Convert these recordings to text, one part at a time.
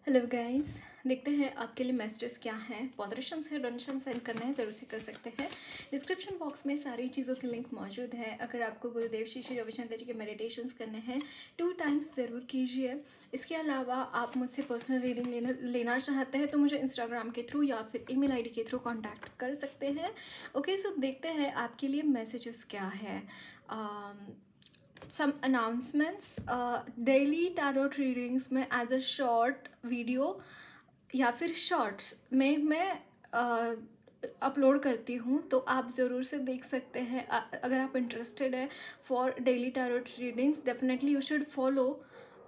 Hello guys, देखते हैं आपके लिए मैसेजेस क्या हैं। मॉडरेशंस है, डोनेशन सेंड करना है, ज़रूर से कर सकते हैं। डिस्क्रिप्शन बॉक्स में सारी चीज़ों की लिंक मौजूद है। अगर आपको गुरुदेव श्री रविशंकर जी के मेडिटेशंस करने हैं 2 टाइम्स ज़रूर कीजिए। इसके अलावा आप मुझसे पर्सनल रीडिंग लेना चाहते हैं तो मुझे इंस्टाग्राम के थ्रू या फिर ईमेल आईडी के थ्रू कॉन्टैक्ट कर सकते हैं। ओके, सो देखते हैं आपके लिए मैसेजेस क्या है। some announcements, daily tarot readings में एज अ शॉर्ट वीडियो या फिर शॉर्ट्स में मैं अपलोड करती हूँ, तो आप ज़रूर से देख सकते हैं। अगर आप इंटरेस्टेड है for daily tarot readings, definitely you should follow.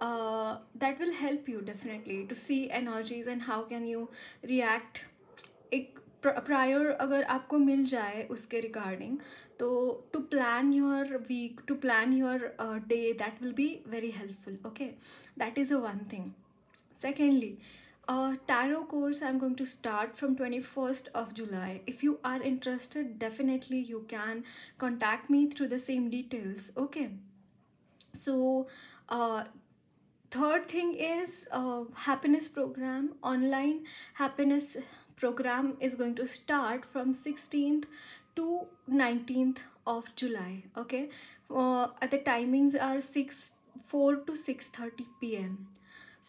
That will help you definitely to see energies and how can you react. एक प्रायर अगर आपको मिल जाए उसके रिगार्डिंग, तो to plan your week, to plan your day, that will be very helpful. Okay, that is the one thing. Secondly, tarot course I'm going to start from 21st of July. If you are interested, definitely you can contact me through the same details. Okay, so third thing is happiness program. Online happiness program is going to start from 16th to 19th of July. Okay, the timings are 4 to 6:30 p.m.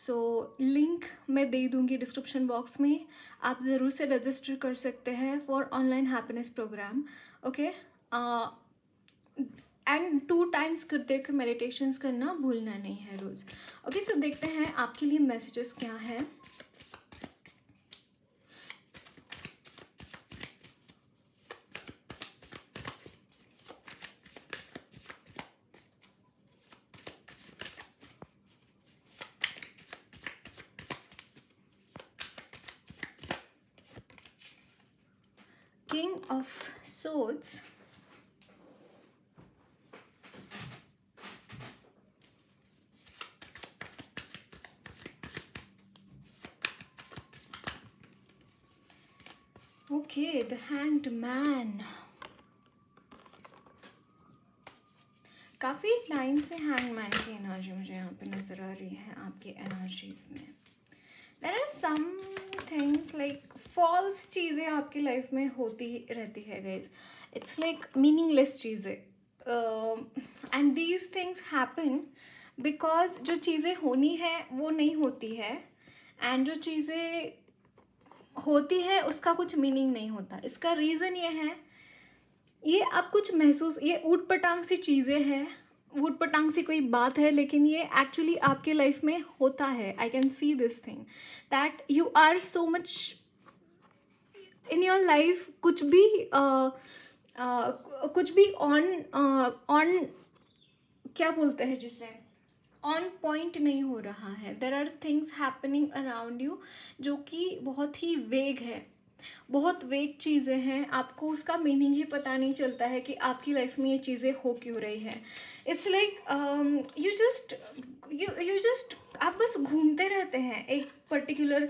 So link मैं दे दूँगी description box में, आप ज़रूर से register कर सकते हैं for online happiness program. Okay, and 2 times करते मेडिटेशंस करना भूलना नहीं है रोज़. ओके, सो देखते हैं आपके लिए मैसेजेस क्या है. King of Swords, okay, the Hanged Man. काफ़ी टाइम से हैंग मैन की एनर्जी मुझे यहाँ पे नज़र आ रही है आपकी एनर्जीज में. There are some things like false चीज़ें आपकी लाइफ में होती रहती है गाइज. इट्स लाइक मीनिंगलेस चीज़ें, and these things happen because जो चीज़ें होनी है वो नहीं होती है, एंड जो चीज़ें होती है उसका कुछ मीनिंग नहीं होता. इसका रीज़न ये है, ये आप कुछ महसूस, ये ऊट पटांग सी चीज़ें हैं, ऊट पटांग सी कोई बात है, लेकिन ये एक्चुअली आपके लाइफ में होता है. I can see this thing that you are so much in your life. कुछ भी ऑन क्या बोलते हैं जिसे, ऑन पॉइंट नहीं हो रहा है. There are things happening around you जो कि बहुत ही वेग है, बहुत वेग चीज़ें हैं. आपको उसका मीनिंग ही पता नहीं चलता है कि आपकी लाइफ में ये चीज़ें हो क्यों रही है. इट्स लाइक यू जस्ट आप बस घूमते रहते हैं एक पर्टिकुलर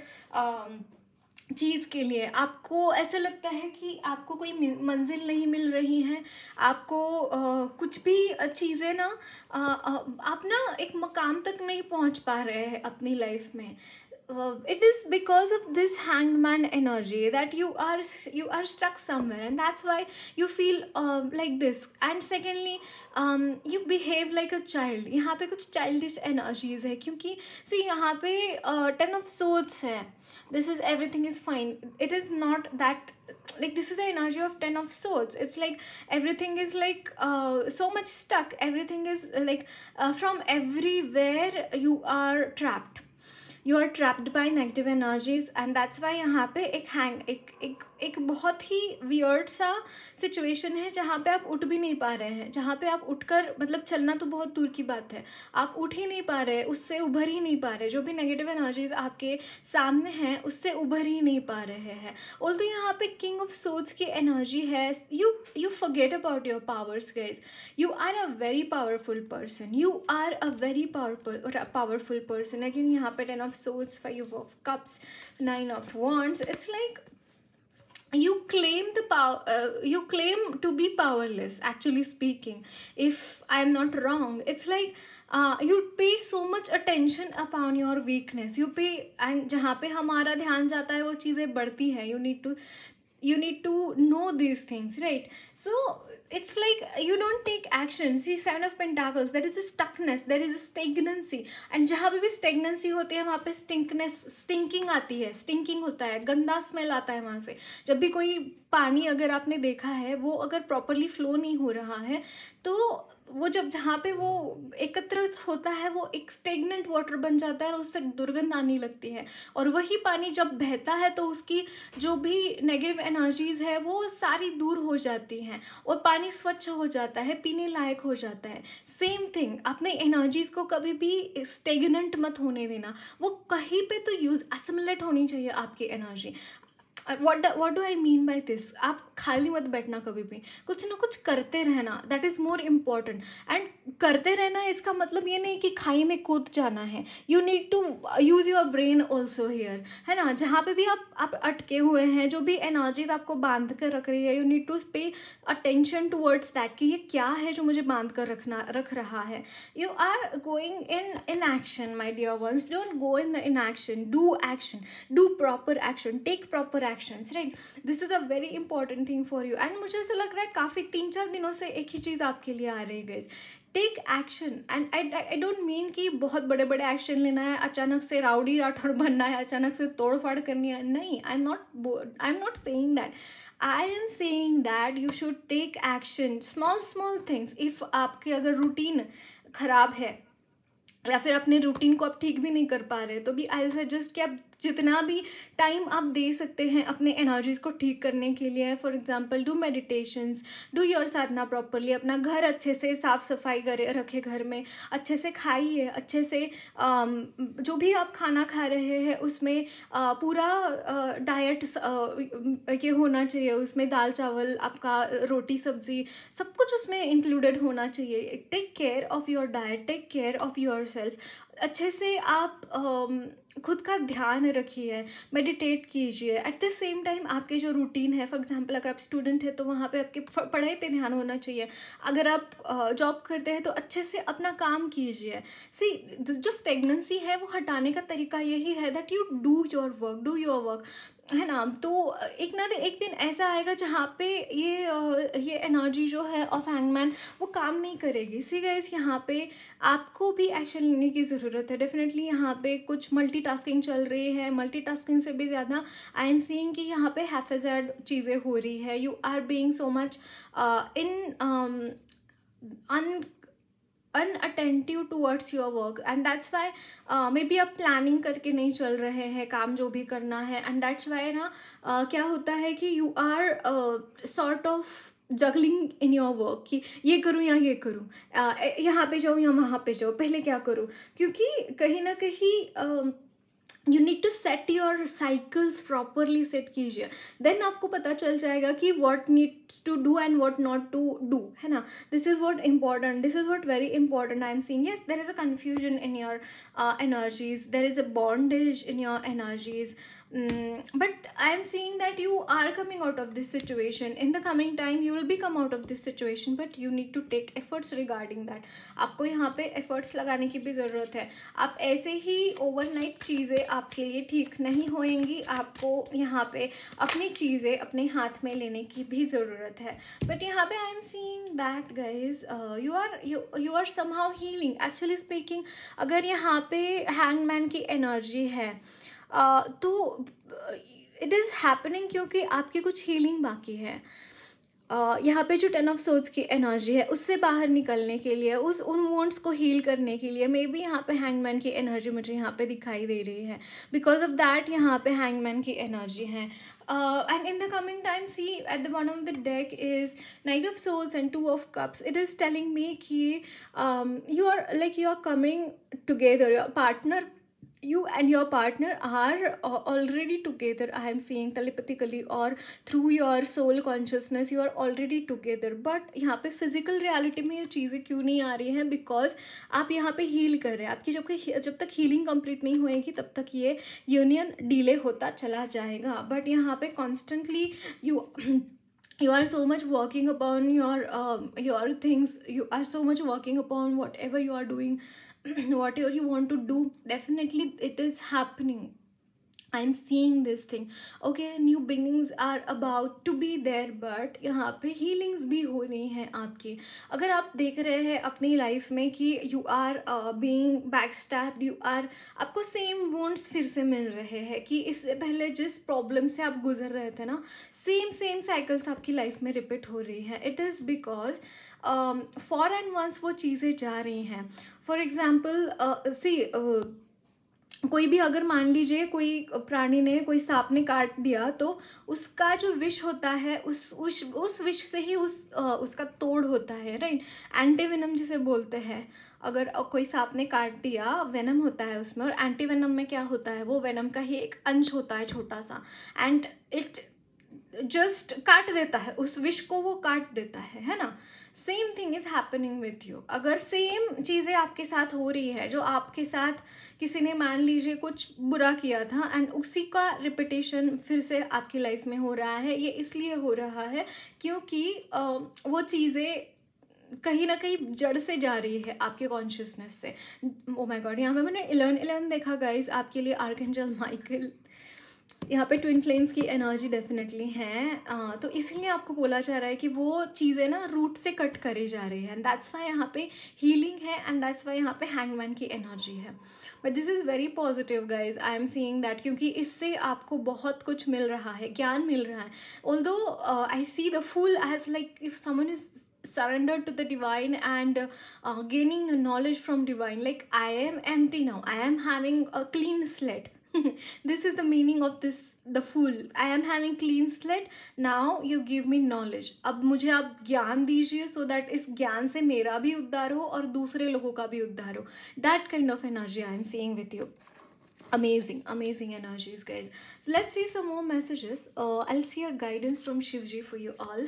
चीज़ के लिए. आपको ऐसा लगता है कि आपको कोई मंजिल नहीं मिल रही है, आपको कुछ भी चीज़ें ना आप ना एक मकाम तक नहीं पहुंच पा रहे हैं अपनी लाइफ में. It is because of this hanged man energy that you are stuck somewhere, and that's why you feel like this. And secondly, you behave like a child. यहाँ पे कुछ childish energies है, क्योंकि see यहाँ पे 10 of swords है. This is everything is fine. It is not that, like, this is the energy of 10 of swords. It's like everything is like so much stuck. Everything is like from everywhere you are trapped. You are trapped by negative energies, and that's why यहाँ पे एक बहुत ही weird सा situation है जहाँ पे आप उठ भी नहीं पा रहे हैं, जहाँ पे आप उठकर, मतलब चलना तो बहुत दूर की बात है, आप उठ ही नहीं पा रहे, उससे उभर ही नहीं पा रहे. जो भी नेगेटिव एनर्जीज आपके सामने हैं उससे उभर ही नहीं पा रहे हैं. ऑल्दो यहाँ पे किंग ऑफ सोर्ड्स की एनर्जी है. You forget about your powers guys. You are a very powerful person, you are a very powerful person. लेकिन यहाँ पे 10 of swords, 5 of cups, 9 of wands. It's like you claim the power, you claim to be powerless, actually speaking, if I'm not wrong. It's like you pay so much attention upon your weakness, you pay, and जहाँ पे हमारा ध्यान जाता है वो चीज़ें बढ़ती है. You need to know these things, right? So it's like you don't take action. See, Seven of Pentacles, there is a stuckness, there is a stagnancy, and जहाँ पे भी stagnancy होती है वहाँ पे stinking आती है, stinking होता है, गंदा स्मेल आता है वहाँ से. जब भी कोई पानी अगर आपने देखा है वो अगर प्रॉपरली फ्लो नहीं हो रहा है तो वो जब जहाँ पे वो एकत्रित होता है वो एक स्टेगनेंट वाटर बन जाता है और उससे दुर्गंध आने लगती है. और वही पानी जब बहता है तो उसकी जो भी नेगेटिव एनर्जीज है वो सारी दूर हो जाती हैं और पानी स्वच्छ हो जाता है, पीने लायक हो जाता है. सेम थिंग, अपने एनर्जीज को कभी भी स्टेगनेंट मत होने देना. वो कहीं पे तो यूज एसिमुलेट होनी चाहिए आपकी energy. what do I mean by this? आप खाली मत बैठना, कभी भी कुछ ना कुछ करते रहना, that is more important. And करते रहना इसका मतलब ये नहीं कि खाई में कूद जाना है. You need to use your brain also here, है ना. जहाँ पे भी आप अटके हुए हैं, जो भी एनर्जीज आपको बांध कर रख रही है, you need to pay attention towards that कि ये क्या है जो मुझे बांध कर रख रहा है. You are going in action my dear ones. Don't go in action, do proper action, take proper actions, right. This is a very important thing for you. And मुझे ऐसा लग रहा है काफ़ी 3-4 दिनों से एक ही चीज़ आपके लिए आ रही है guys. Take action. And I don't mean कि बहुत बड़े बड़े एक्शन लेना है, अचानक से राउडी राठौड़ बनना है, अचानक से तोड़ फाड़ करनी है. नहीं, I am not saying that. I am saying that you should take action, small things. If आपके अगर रूटीन खराब है या फिर अपने रूटीन को आप ठीक भी नहीं कर पा रहे तो भी आई सजेस्ट कि आप जितना भी टाइम आप दे सकते हैं अपने एनर्जीज को ठीक करने के लिए. For example, do meditations, do your Sadhana properly. अपना घर अच्छे से साफ सफाई रखे, घर में अच्छे से खाइए, अच्छे से जो भी आप खाना खा रहे हैं उसमें पूरा डाइट ये होना चाहिए. उसमें दाल चावल, आपका रोटी सब्जी, सब कुछ उसमें इंक्लूडेड होना चाहिए. Take care of your diet, take care of your self. अच्छे से आप खुद का ध्यान रखिए, मेडिटेट कीजिए. एट द सेम टाइम आपके जो रूटीन है, फॉर एग्जांपल अगर आप स्टूडेंट है तो वहाँ पे आपके पढ़ाई पे ध्यान होना चाहिए. अगर आप जॉब करते हैं तो अच्छे से अपना काम कीजिए. सी, जो स्टेगनेंसी है वो हटाने का तरीका यही है that you do your work, है ना. तो एक दिन ऐसा आएगा जहाँ पे ये एनर्जी जो है ऑफ हैंगमैन वो काम नहीं करेगी. सी गाइस, यहाँ पे आपको भी एक्शन लेने की ज़रूरत है. डेफिनेटली यहाँ पे कुछ मल्टीटास्किंग चल रही है. मल्टीटास्किंग से भी ज़्यादा आई एम सीइंग कि यहाँ पे हैफेज़र्ड चीज़ें हो रही है. You are being so much unattentive towards your work and that's why maybe आप प्लानिंग करके नहीं चल रहे हैं काम जो भी करना है. एंड दैट्स वाई ना क्या होता है कि you are sort of juggling in your work कि ये करूँ या ये करूँ, यहाँ पे जाऊँ या वहाँ पे जाऊँ, पहले क्या करूँ. क्योंकि कहीं ना कहीं you need to set your cycles properly. Set कीजिए, देन आपको पता चल जाएगा कि what needs to do and what not to do, है ना. This is what important, this is what very important. I am seeing yes there is a confusion in your energies, there is a bondage in your energies. But I am seeing that you are coming out of this situation. In the coming time you will be come out of this situation, but you need to take efforts regarding that. आपको यहाँ पे efforts लगाने की भी ज़रूरत है. आप ऐसे ही overnight चीज़ें आपके लिए ठीक नहीं होएंगी. आपको यहाँ पे अपनी चीज़ें अपने हाथ में लेने की भी ज़रूरत है. But यहाँ पे I am seeing that guys you are somehow healing. Actually speaking, अगर यहाँ पे hangman की energy है तो इट इज़ हैपनिंग क्योंकि आपकी कुछ हीलिंग बाकी है. यहाँ पे जो 10 ऑफ सोर्ड्स की एनर्जी है उससे बाहर निकलने के लिए, उन वोंड्स को हील करने के लिए मे बी यहाँ पे हैंगमैन की एनर्जी मुझे यहाँ पे दिखाई दे रही है. बिकॉज ऑफ दैट यहाँ पे हैंगमैन की एनर्जी है. And in the coming time, see at the bottom of the deck is Knight of Swords and Two of Cups. It is telling me कि you are coming together. You and your partner are already together. I am seeing telepathically or through your soul consciousness you are already together. But यहाँ पे physical reality में ये चीज़ें क्यों नहीं आ रही हैं? Because आप यहाँ पे heal कर रहे हैं. आपकी जब तक healing complete नहीं होएगी तब तक ये union delay होता चला जाएगा. But यहाँ पे constantly you are so much working upon your things. You are so much working upon whatever you are doing. whatever you want to do, definitely it is happening. I'm seeing this thing. Okay, new beginnings are about to be there, but यहाँ पे healings भी हो रही हैं आपकी. अगर आप देख रहे हैं अपनी लाइफ में कि you are being backstabbed, you are, आपको same wounds फिर से मिल रहे हैं कि इससे पहले जिस प्रॉब्लम से आप गुजर रहे थे ना, सेम साइकिल्स आपकी लाइफ में रिपीट हो रही है. It is because for and once वो चीज़ें जा रही हैं. फॉर एग्जाम्पल कोई भी, अगर मान लीजिए कोई प्राणी ने, कोई सांप ने काट दिया, तो उसका जो विष होता है उस विष से ही उसका तोड़ होता है, राइट. एंटी वेनम जिसे बोलते हैं. अगर कोई सांप ने काट दिया, वेनम होता है उसमें, और एंटी वेनम में क्या होता है, वो वेनम का ही एक अंश होता है छोटा सा, एंड इट जस्ट काट देता है, उस विष को वो काट देता है ना. Same thing is happening with you. अगर सेम चीज़ें आपके साथ हो रही है, जो आपके साथ किसी ने मान लीजिए कुछ बुरा किया था, एंड उसी का रिपीटेशन फिर से आपकी लाइफ में हो रहा है, ये इसलिए हो रहा है क्योंकि वो चीज़ें कहीं ना कहीं जड़ से जा रही है आपके कॉन्शियसनेस से. ओ माय गॉड, यहाँ पे मैंने 11 देखा गाइस आपके लिए. आर्कएंजल माइकल, यहाँ पे ट्विन फ्लेम्स की एनर्जी डेफिनेटली है. तो इसलिए आपको बोला जा रहा है कि वो चीज़ें ना रूट से कट करी जा रही है, एंड दैट्स वाई यहाँ पे हीलिंग है, एंड दैट्स वाई यहाँ पे हैंगमैन की एनर्जी है. But this is very positive guys. I am seeing that, क्योंकि इससे आपको बहुत कुछ मिल रहा है, ज्ञान मिल रहा है. Although I see the fool as like if someone is surrendered to the divine and gaining knowledge from divine, like I am empty now, I am having a clean slate. This is the meaning of this, the fool. I am having clean slate, now you give me knowledge. अब मुझे आप ज्ञान दीजिए so that इस ज्ञान से मेरा भी उद्धार हो और दूसरे लोगों का भी उद्धार हो. That kind of energy I am seeing with you. Amazing energies guys. So let's see some more messages. I'll see a guidance from Shivji for you all.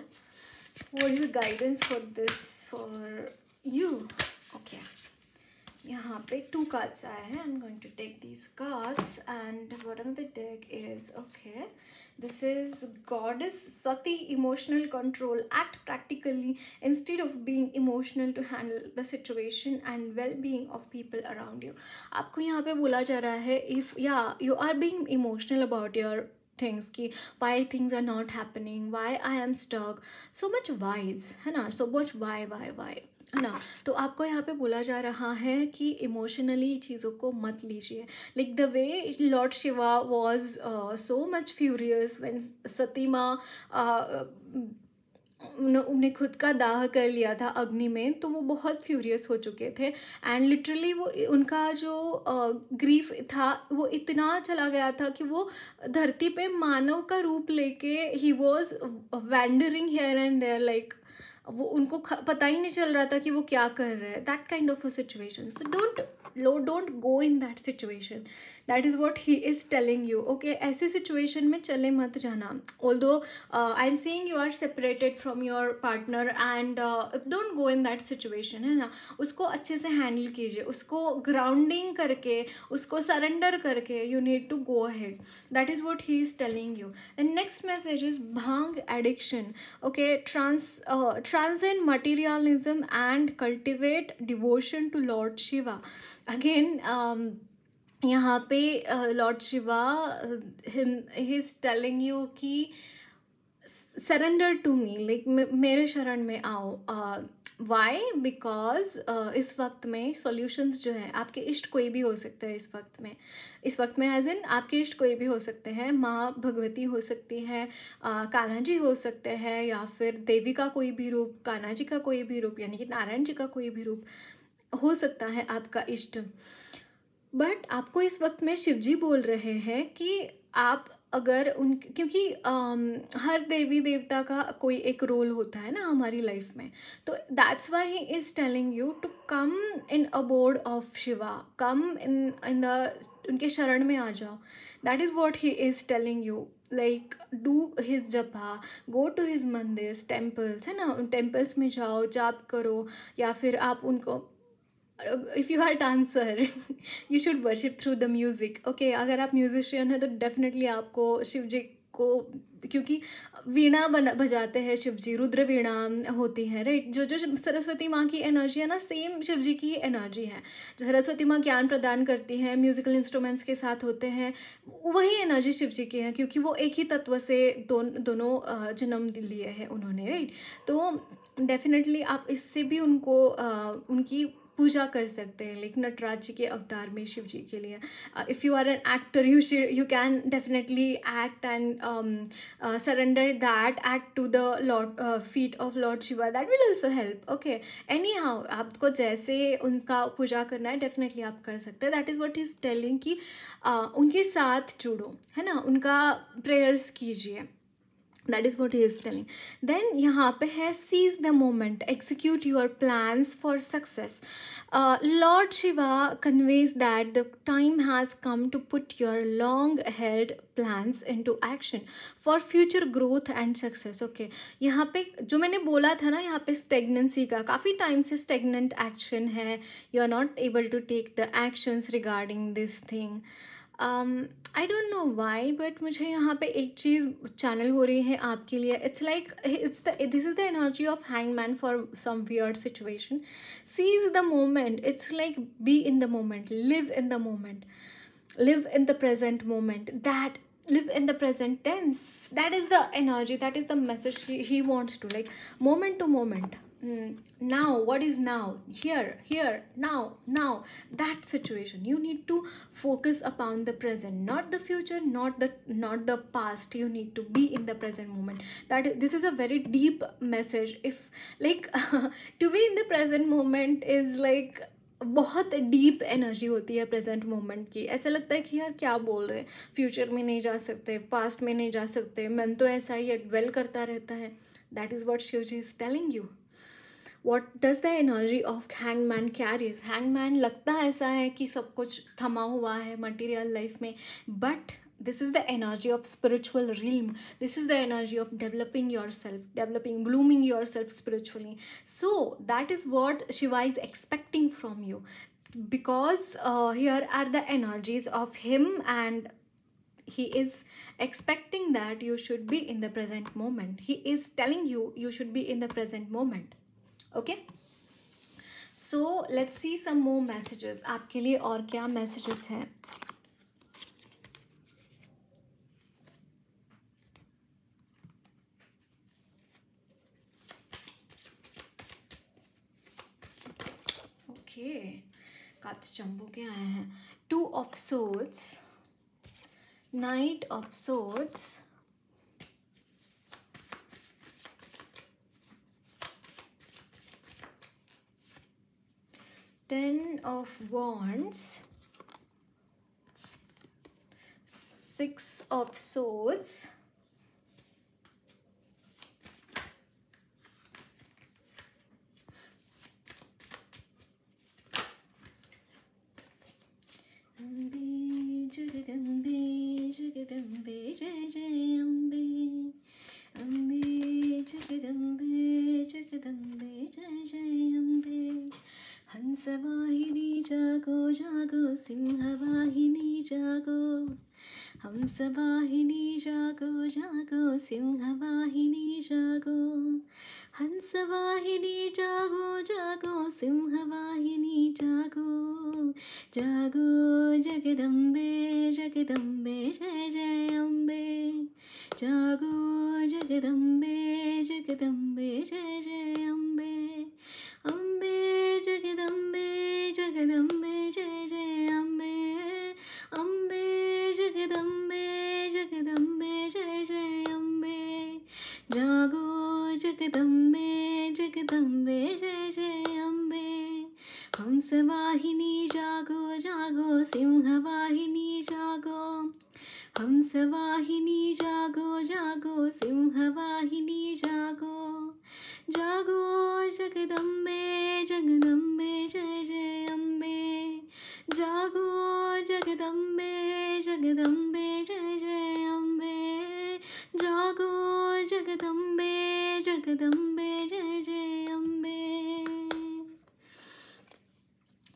What is the guidance for this for you? Okay, यहाँ पे 2 cards आए हैं. I'm going to take these cards, and bottom of the deck is, okay, this is Goddess Sati, emotional control. Act practically instead of being emotional to handle the situation and well-being of people around you. आपको यहाँ पे बोला जा रहा है, if you are being emotional about your things, कि why things are not happening, why I am stuck, so much whys है ना, so much why है ना. तो आपको यहाँ पे बोला जा रहा है कि इमोशनली चीज़ों को मत लीजिए. Like the way lord Shiva was so much furious when Sati माँ उन्हें खुद का दाह कर लिया था अग्नि में, तो वो बहुत फ्यूरियस हो चुके थे, एंड लिटरली वो उनका जो ग्रीफ था वो इतना चला गया था कि वो धरती पे मानव का रूप लेके ही was wandering here and there, like वो उनको पता ही नहीं चल रहा था कि वो क्या कर रहे हैं. That kind of a situation. So don't go in that situation. That is what he is telling you. Okay, ऐसी सिचुएशन में चले मत जाना. Although I am seeing you are separated from your partner, and don't go in that situation, है ना. उसको अच्छे से हैंडल कीजिए, उसको ग्राउंडिंग करके, उसको सरेंडर करके you need to go ahead. That is what he is telling you. The next message is bhang addiction. Okay, transcend materialism and cultivate devotion to Lord Shiva. Again, यहाँ पे Lord Shiva, he is telling you कि surrender to me, like मेरे शरण में आओ. Y? Because इस वक्त में सॉल्यूशंस जो है, आपके इष्ट कोई भी हो सकते हैं इस वक्त में एज इन आपके इष्ट कोई भी हो सकते हैं. माँ भगवती हो सकती हैं, कान्हा जी हो सकते हैं, या फिर देवी का कोई भी रूप, कान्हा जी का कोई भी रूप, यानी कि नारायण जी का कोई भी रूप हो सकता है आपका इष्ट. बट आपको इस वक्त में शिवजी बोल रहे हैं कि आप अगर क्योंकि हर देवी देवता का कोई एक रोल होता है ना हमारी लाइफ में, तो that's why he is telling you to come in abode of Shiva, come in the उनके शरण में आ जाओ. That is what he is telling you. Like do his japa, go to his mandir, temples, है ना, उन टेम्पल्स में जाओ, जाप करो, या फिर आप उनको, if you are dancer you should worship through the music. Okay, अगर आप म्यूजिशियन हैं तो डेफिनेटली आपको शिव जी को, क्योंकि वीणा बजाते हैं शिव जी, रुद्र वीणा होती है, राइट। जो जो सरस्वती माँ की एनर्जी है ना, सेम शिव जी की ही एनर्जी है। जो सरस्वती माँ ज्ञान प्रदान करती हैं, म्यूजिकल इंस्ट्रूमेंट्स के साथ होते हैं, वही एनर्जी शिव जी की है, क्योंकि वो एक ही तत्व से दोनों जन्म लिए हैं उन्होंने, राइट। तो डेफिनेटली आप इससे भी उनको उनकी पूजा कर सकते हैं, लाइक नटराज जी के अवतार में शिव जी के लिए। If you are an actor, you can definitely act and surrender that act to the lord feet of lord Shiva, that will also help. Okay, anyhow आपको जैसे उनका पूजा करना है डेफिनेटली आप कर सकते हैं। That is what is telling कि उनके साथ जुड़ो, है ना, उनका प्रेयर्स कीजिए। That is what he is telling. Then यहाँ पे है seize the moment, execute your plans for success. Lord Shiva conveys that the time has come to put your long-held plans into action for future growth and success. Okay, यहाँ पे जो मैंने बोला था ना, यहाँ पे stagnancy का, काफ़ी टाइम से stagnant action है, you are not able to take the actions regarding this thing. I don't know why, but मुझे यहाँ पे एक चीज़ चैनल हो रही है आपके लिए. It's like this is the energy of hangman for some weird situation. Seize the moment. It's like be in the moment, live in the moment, live in the present moment, that live in the present tense. That is the energy, that is the message he wants to, like, moment to moment. Now, what is now, here, now, that situation. You need to focus upon the present, not the future, not the past. You need to be in the present moment. This is a very deep message. If like to be in the present moment is like बहुत deep energy होती है present moment की. ऐसा लगता है कि यार क्या बोल रहे हैं, फ्यूचर में नहीं जा सकते, पास्ट में नहीं जा सकते, मन तो ऐसा ही डवेल करता रहता है. That is what Shivji is telling you. What does the energy of hangman carries. Hangman लगता ऐसा है कि सब कुछ थमा हुआ है मटीरियल लाइफ में, but this is the energy of spiritual realm. This is the energy of developing yourself, blooming yourself spiritually. So that is what Shiva is expecting from you, because here are the energies of him, and he is expecting that you should be in the present moment. He is telling you should be in the present moment. Okay, so let's see some more messages. आपके लिए और क्या messages हैं. काच चंबो के आए हैं. 2 of swords, Knight of swords, Ten of wands, 6 of swords, Jagdambe Jagdambe जय जय अम्बे, अम्बे जगदम्बे जगदम्बे जय जय अम्बे. हंसवाहिनी जागो जागो, सिंहवाहिनी जागो, हंसवाहिनी जागो जागो, सिंहवाहिनी जागो, हंसवाहिनी जागो जागो, सिंहवाहिनी जागो, जागो जगदम्बे जगदम्बे जय जय अम्बे, जागो जगदम्बे जगदम्बे जय जय अम्बे, अम्बे जगदम्बे जगदम्बे जय जय अम्बे, अम्बे जगदम्बे जगदम्बे जय जय अम्बे, जागो जगदम्बे जगदम्बे जय जय अम्बे. हंसवाहिनी जागो जागो, सिंहवाहिनी जागो, हंसवाहिनी जागो जागो, सिंहवाहिनी जागो, जागो जगदम्बे जगदम्बे जय जय अम्बे, जागो जगदम्बे जगदम्बे जय जय अम्बे, जागो जगदम्बे जगदम्बे जय जय अम्बे.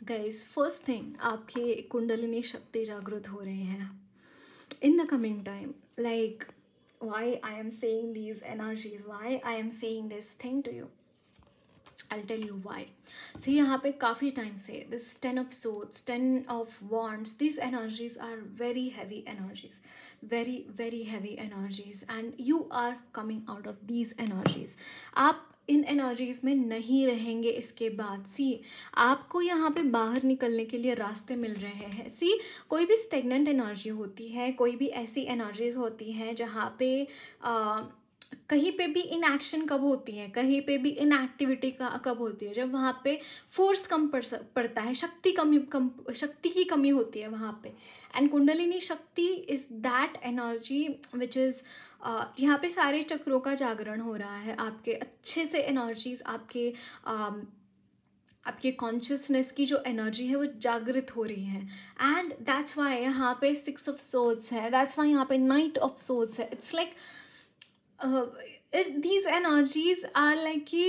गाइस, फर्स्ट थिंग, आपकी कुंडलिनी शक्ति जागृत हो रही है in the coming time. Like why I am saying these energies, why I am saying this thing to you. I'll tell you why. See, यहाँ पे काफ़ी टाइम से this 10 of swords, 10 of wands, these energies are very heavy energies, very very heavy energies, and you are coming out of these energies. आप इन energies में नहीं रहेंगे इसके बाद. सी, आपको यहाँ पे बाहर निकलने के लिए रास्ते मिल रहे हैं. सी, कोई भी स्टेगनेंट एनर्जी होती है, कोई भी ऐसी एनर्जीज होती हैं जहाँ पे कहीं पे भी इनएक्शन कब होती है, कहीं पे भी इनएक्टिविटी कब होती है, जब वहाँ पे फोर्स कम पड़ता है, शक्ति की कमी होती है वहाँ पे. एंड कुंडलिनी शक्ति is that energy which is, यहाँ पे सारे चक्रों का जागरण हो रहा है. आपके अच्छे से एनर्जीज, आपके कॉन्शियसनेस की जो एनर्जी है वो जागृत हो रही है. एंड दैट्स वाई यहाँ पे 6 of swords है, दैट्स वाई यहाँ पे Knight of swords है. It's like these energies are like कि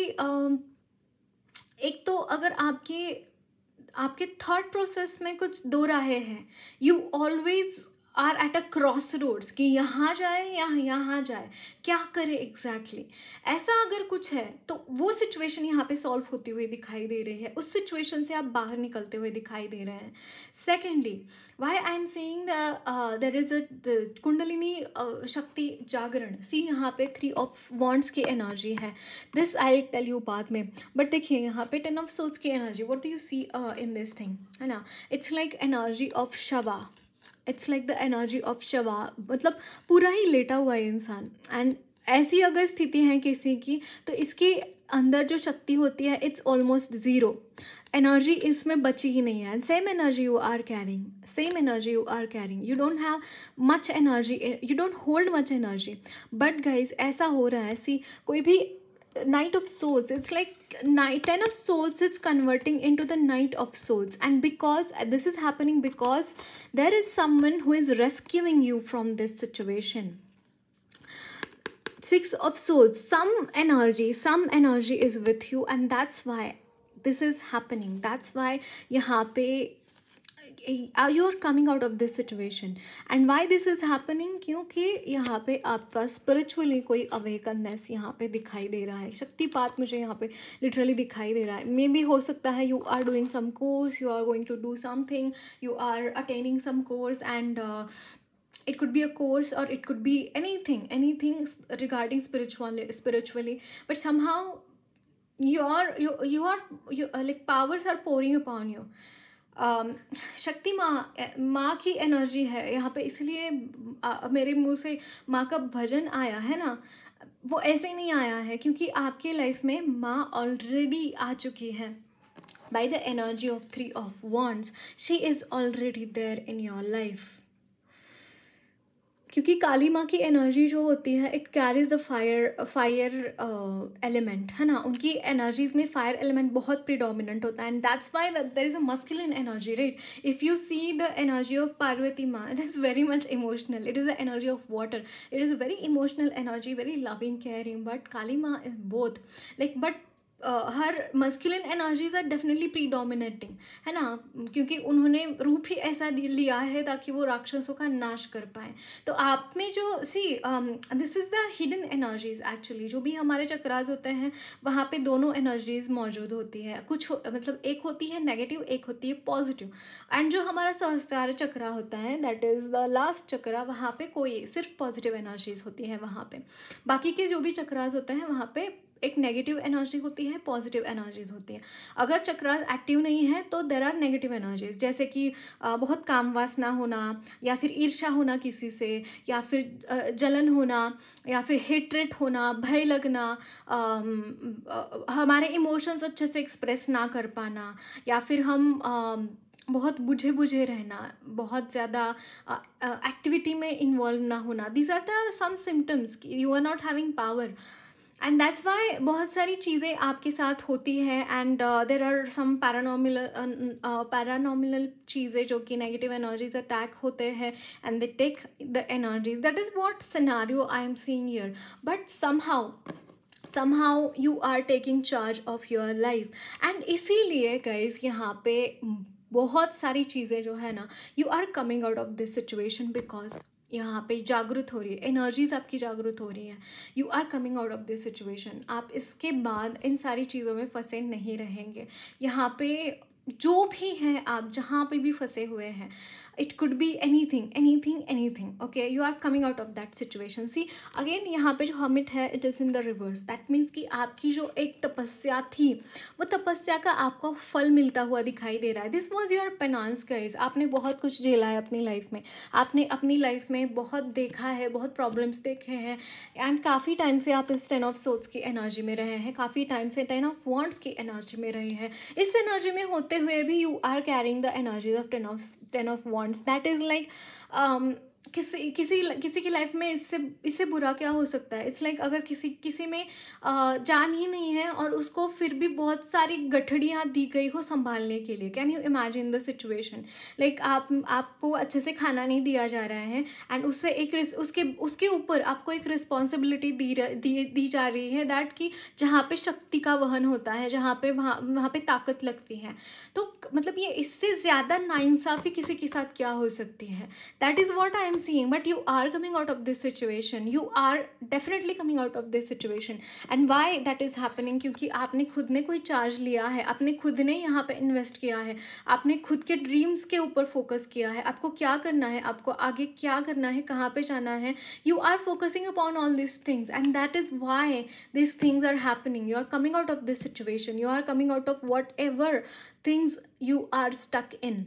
एक तो अगर आपके थॉट प्रोसेस में कुछ दो राहें हैं, you always are at a cross roads कि यहाँ जाए या यहाँ जाए, क्या करे एग्जैक्टली. ऐसा अगर कुछ है तो वो सिचुएशन यहाँ पे सॉल्व होती हुई दिखाई दे रही है, उस सिचुएशन से आप बाहर निकलते हुए दिखाई दे रहे हैं. Secondly, why I am saying there is a kundalini shakti jagran. See, यहाँ पे 3 of wands की एनर्जी है. दिस आई टेल यू बाद में. बट देखिए यहाँ पे 10 of swords की energy, what do you see in this thing, है ना. It's like energy of Shiva, it's like the energy of Shiva, मतलब पूरा ही लेटा हुआ है इंसान. एंड ऐसी अगर स्थिति है किसी की तो इसके अंदर जो शक्ति होती है इट्स ऑलमोस्ट ज़ीरो. एनर्जी इसमें बची ही नहीं है. Same energy you are carrying, same energy you are carrying. You don't have much energy, you don't hold much energy. But guys ऐसा हो रहा है, सी, कोई भी Knight of swords, it's like 10 of swords is converting into the Knight of swords, and because this is happening because there is someone who is rescuing you from this situation. 6 of swords, some energy is with you, and that's why this is happening. That's why यहाँ पे you are coming out of this situation. and why this is happening, क्योंकि यहाँ पे आपका spiritually कोई awakeness यहाँ पे दिखाई दे रहा है. शक्तिपात मुझे यहाँ पे literally दिखाई दे रहा है. मे भी हो सकता है you are doing some course, you are going to do something, you are attaining some course, and it could be a course or it could be anything regarding spiritually, but somehow you are like powers are pouring upon you. शक्ति माँ की energy है यहाँ पे, इसलिए मेरे मुंह से माँ का भजन आया है ना, वो ऐसे नहीं आया है क्योंकि आपके लाइफ में माँ ऑलरेडी आ चुकी है. By the energy of 3 of wands, she is already there in your life. क्योंकि काली माँ की एनर्जी जो होती है it carries the fire element, है ना. उनकी एनर्जीज में फायर एलिमेंट बहुत प्रीडोमिनेंट होता है. And that's why there is a masculine energy, right. If you see the energy of Parvati माँ, it is very much emotional. It is the energy of water. It is a very emotional energy, very loving, caring. But Kali माँ is both like, but her masculine energies are definitely predominating, है ना, क्योंकि उन्होंने रूप ही ऐसा लिया है ताकि वो राक्षसों का नाश कर पाए. तो आप में जो this is the hidden energies actually. जो भी हमारे चक्रास होते हैं वहाँ पे दोनों एनर्जीज मौजूद होती है. कुछ मतलब एक होती है नेगेटिव, एक होती है पॉजिटिव. एंड जो हमारा सहस्त्रार चक्रा होता है, दैट इज़ द लास्ट चक्रा, वहाँ पे कोई सिर्फ पॉजिटिव एनर्जीज होती हैं वहाँ पे. बाकी के जो भी चक्रास होते हैं वहाँ पे एक नेगेटिव एनर्जी होती है, पॉजिटिव एनर्जीज होती है. अगर चक्र एक्टिव नहीं है तो देर आर नेगेटिव एनर्जीज, जैसे कि बहुत काम वासना होना, या फिर ईर्ष्या होना किसी से, या फिर जलन होना, या फिर हेट्रेट होना, भय लगना, हमारे इमोशंस अच्छे से एक्सप्रेस ना कर पाना, या फिर हम बहुत बुझे रहना, बहुत ज़्यादा एक्टिविटी में इन्वॉल्व ना होना. These are the some symptoms, you are not having power. And that's why बहुत सारी चीज़ें आपके साथ होती हैं. एंड देर आर सम पैरानॉमिनल चीज़ें जो कि नेगेटिव एनर्जीज अटैक होते हैं, and they take the energies. That is what scenario I am seeing here. But somehow you are taking charge of your life. and इसीलिए guys यहाँ पे बहुत सारी चीज़ें जो है ना, you are coming out of this situation because यहाँ पे जागरूक हो रही है, एनर्जीज आपकी जागरूक हो रही हैं, you are coming out of this situation. आप इसके बाद इन सारी चीज़ों में फंसे नहीं रहेंगे। यहाँ पे जो भी हैं, आप जहाँ पे भी फंसे हुए हैं, it could be anything anything anything, okay, you are coming out of that situation. See again यहाँ पे जो हर्मिट है, it is in the reverse. That means कि आपकी जो एक तपस्या थी, वो तपस्या का आपको फल मिलता हुआ दिखाई दे रहा है। This was your penance guys. आपने बहुत कुछ झेला है अपनी लाइफ में, आपने अपनी लाइफ में बहुत देखा है, बहुत प्रॉब्लम्स देखे हैं, एंड काफ़ी टाइम से आप इस 10 ऑफ सोर्ड्स की एनर्जी में रहे हैं, काफ़ी टाइम से 10 ऑफ वॉन्ड्स की एनर्जी में रहे हैं। इस एनर्जी में होते हुए भी you are carrying the energy of 10 of wands. That is like किसी की लाइफ में इससे बुरा क्या हो सकता है। इट्स लाइक अगर किसी में जान ही नहीं है और उसको फिर भी बहुत सारी गठड़ियाँ दी गई हो संभालने के लिए। Can you imagine the situation, like आपको अच्छे से खाना नहीं दिया जा रहा है, एंड उससे उसके ऊपर आपको एक रिस्पॉन्सिबिलिटी दी जा रही है, दैट कि जहाँ पे शक्ति का वहन होता है, जहाँ पे वहाँ पे ताकत लगती है। तो मतलब ये इससे ज़्यादा नाइंसाफ़ी किसी के साथ क्या हो सकती है। That is what I am seeing, but you are coming out of this situation. You are definitely coming out of this situation. And why that is happening? क्योंकि आपने खुद ने कोई चार्ज लिया है, आपने खुद ने यहाँ पे इन्वेस्ट किया है, आपने खुद के ड्रीम्स के ऊपर फोकस किया है, आपको क्या करना है, आपको आगे क्या करना है, कहाँ पे जाना है। You are focusing upon all these things, and that is why these things are happening. You are coming out of this situation. You are coming out of whatever things you are stuck in.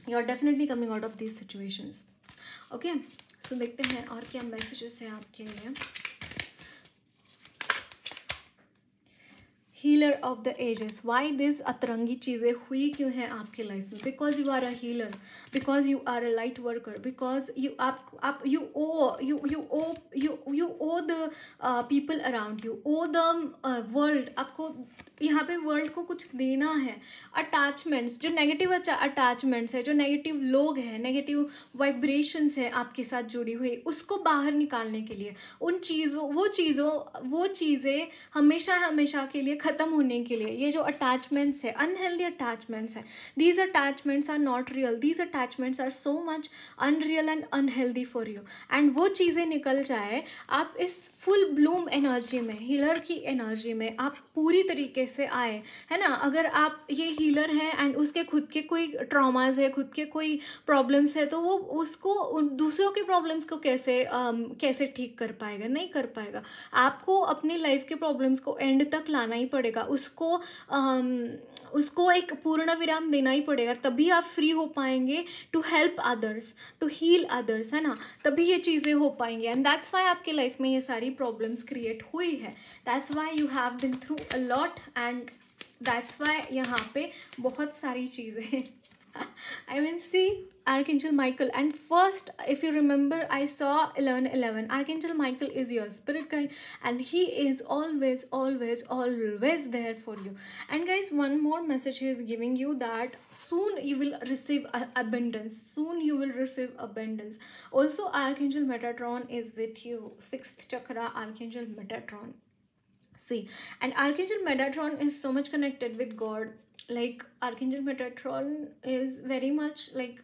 You are definitely coming out of these situations. Okay, so देखते हैं और क्या messages हैं आपके लिए। Healer of the ages, why this अतरंगी चीज़ें हुई क्यों हैं आपके लाइफ में? Because you are a healer, because you are a light worker, because you owe the people around you, owe the world. आपको यहाँ पे वर्ल्ड को कुछ देना है। अटैचमेंट्स, जो नेगेटिव अटैचमेंट्स है, जो नेगेटिव लोग हैं, नेगेटिव वाइब्रेशंस है आपके साथ जुड़ी हुई, उसको बाहर निकालने के लिए, उन वो चीज़ें हमेशा के लिए ख़त्म होने के लिए, ये जो अटैचमेंट्स है, अनहेल्दी अटैचमेंट्स है, these attachments are not real, these attachments are so much unreal and unhealthy for you. And वो चीज़ें निकल जाए, आप इस फुल ब्लूम एनर्जी में, हीलर की एनर्जी में आप पूरी तरीके से आए, है ना। अगर आप ये हीलर हैं एंड उसके खुद के कोई ट्रॉमाज है, खुद के कोई प्रॉब्लम्स है, तो वो उसको दूसरों के प्रॉब्लम्स को कैसे ठीक कर पाएगा? नहीं कर पाएगा। आपको अपनी लाइफ के प्रॉब्लम्स को एंड तक लाना ही पड़ेगा, उसको एक पूर्ण विराम देना ही पड़ेगा, तभी आप फ्री हो पाएंगे to help others, to heal others, है ना। तभी ये चीज़ें हो पाएंगी। एंड दैट्स वाई आपके लाइफ में ये सारी प्रॉब्लम्स क्रिएट हुई है, that's why you have been through a lot, and that's why यहाँ पे बहुत सारी चीज़ें I mean, see, Archangel Michael, and first, if you remember, I saw 1111. Archangel Michael is your spirit guide, and he is always there for you. And guys, one more message he is giving you, that soon you will receive abundance. Soon you will receive abundance. Also, Archangel Metatron is with you. 6th chakra, Archangel Metatron. See, and Archangel Metatron is so much connected with God. Like, Archangel Metatron is very much like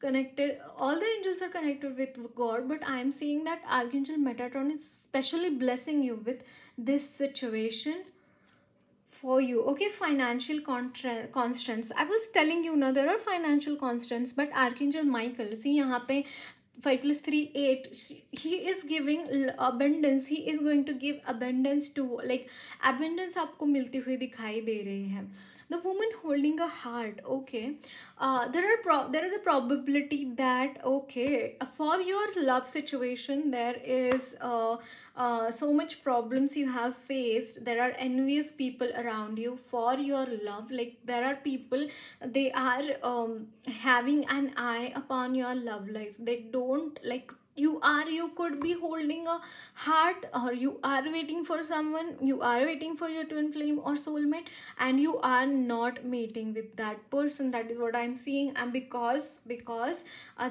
connected, all the angels are connected with God, but I am seeing that Archangel Metatron is specially blessing you with this situation for you. Okay, financial constraints, I was telling you now, there are financial constraints, but Archangel Michael, see, यहाँ पे 5 + 3 8, he is giving abundance, he is going to give abundance to, like, abundance आपको मिलती हुई दिखाई दे रही है। The woman holding a heart, okay, there is a probability that, okay, for your love situation, there is so much problems you have faced, there are envious people around you for your love, like there are people, they are having an eye upon your love life, they don't like, you could be holding a heart, or you are waiting for someone, you are waiting for your twin flame or soulmate, and you are not meeting with that person. That is what I am seeing. And because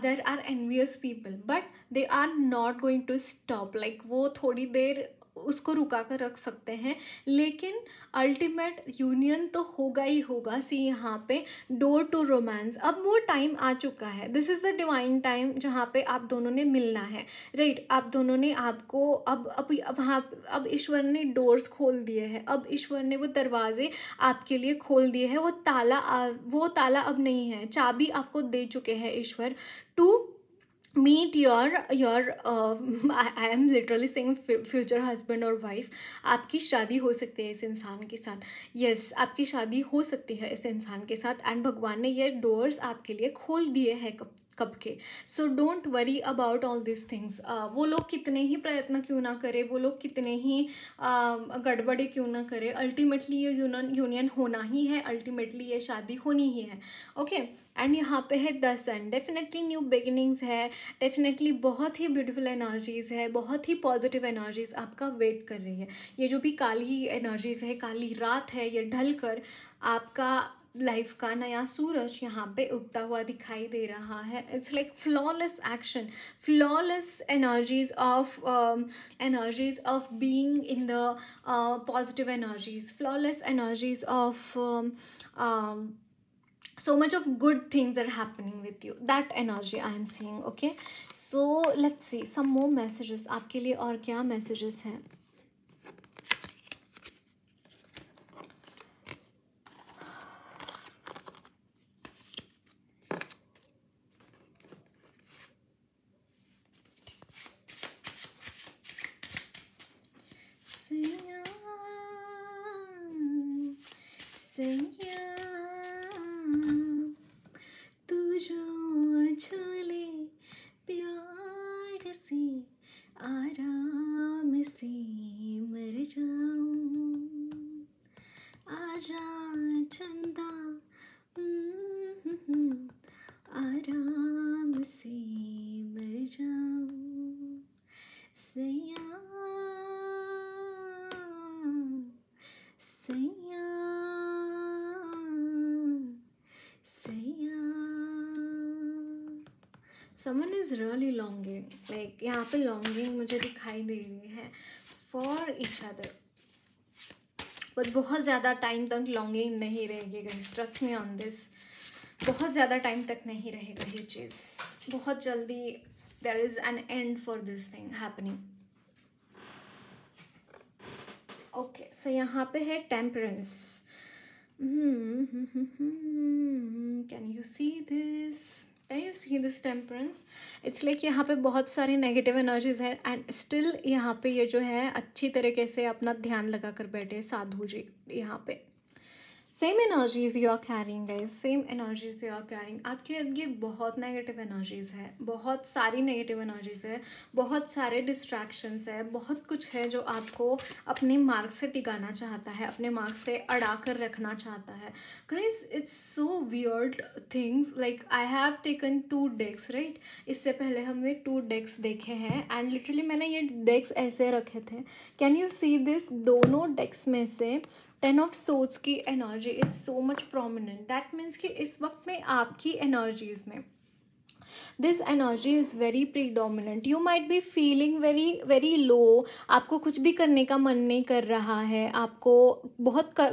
there are envious people, but they are not going to stop, like वो थोड़ी देर उसको रुका कर रख सकते हैं, लेकिन ultimate union तो होगा ही होगा। सी यहाँ पे डोर टू रोमांस, अब वो टाइम आ चुका है। This is the divine time जहाँ पे आप दोनों ने मिलना है, राइट। आप दोनों ने आपको अब वहाँ अब ईश्वर ने डोर्स खोल दिए हैं, अब ईश्वर ने वो दरवाजे आपके लिए खोल दिए हैं। वो ताला अब नहीं है, चाबी आपको दे चुके हैं ईश्वर to meet your I am literally saying future husband और वाइफ। आपकी शादी हो सकती है इस इंसान के साथ, यस आपकी शादी हो सकती है इस इंसान के साथ। एंड भगवान ने ये डोर्स आपके लिए खोल दिए हैं कब के। So don't worry about all this things. वो लोग कितने ही प्रयत्न क्यों ना करे, वो लोग कितने ही गड़बड़े क्यों ना करे, अल्टीमेटली ये यूनियन होना ही है, अल्टीमेटली ये शादी होनी ही है, ओके। एंड यहाँ पे है the sun, definitely new beginnings है, डेफिनेटली बहुत ही ब्यूटीफुल एनर्जीज़ है, बहुत ही पॉजिटिव एनर्जीज़ आपका वेट कर रही है। ये जो भी काली एनर्जीज़ है, काली रात है, ये ढल कर आपका लाइफ का नया सूरज यहाँ पे उगता हुआ दिखाई दे रहा है। It's like flawless action, flawless energies of being in the positive energies, flawless energies of so much of good things are happening with you, that energy I am seeing, okay। So let's see some more messages आपके लिए, और क्या messages हैं। तू जो झूले प्यार से आराम से मर जाऊं, आजा चंदा आराम से मर जाऊं, सैया सैया सैया। Someone is really longing, like यहाँ पे लॉन्गिंग मुझे दिखाई दे रही है फॉर ईच अदर, बट बहुत ज़्यादा टाइम तक लॉन्गिंग नहीं रहेगी guys, trust me on this. बहुत ज़्यादा टाइम तक नहीं रहेगा ये चीज़, बहुत जल्दी there is an end for this thing happening, okay. So यहाँ पे है temperance. Can you see this, can you see this temperance. It's like यहाँ पे बहुत सारी नेगेटिव एनर्जीज है, एंड स्टिल यहाँ पे ये जो है अच्छी तरीके से अपना ध्यान लगा कर बैठे साधु जी। यहाँ पे same energies you are carrying guys, same energies you are carrying. आपके ये बहुत नेगेटिव एनर्जीज है, बहुत सारी नेगेटिव एनर्जीज है, बहुत सारे डिस्ट्रैक्शंस है, बहुत कुछ है जो आपको अपने मार्ग से टिकाना चाहता है, अपने मार्ग से अड़ा कर रखना चाहता है। Guys it's so weird things, like I have taken 2 decks, right. इससे पहले हमने 2 डेक्स देखे हैं, एंड लिटरली मैंने ये डेक्स ऐसे रखे थे। कैन यू सी दिस, दोनों डेक्स में से 10 ऑफ सोर्ड्स की energy is so much prominent. That means कि इस वक्त में आपकी एनर्जीज में this energy is very predominant. You might be feeling very low, आपको कुछ भी करने का मन नहीं कर रहा है, आपको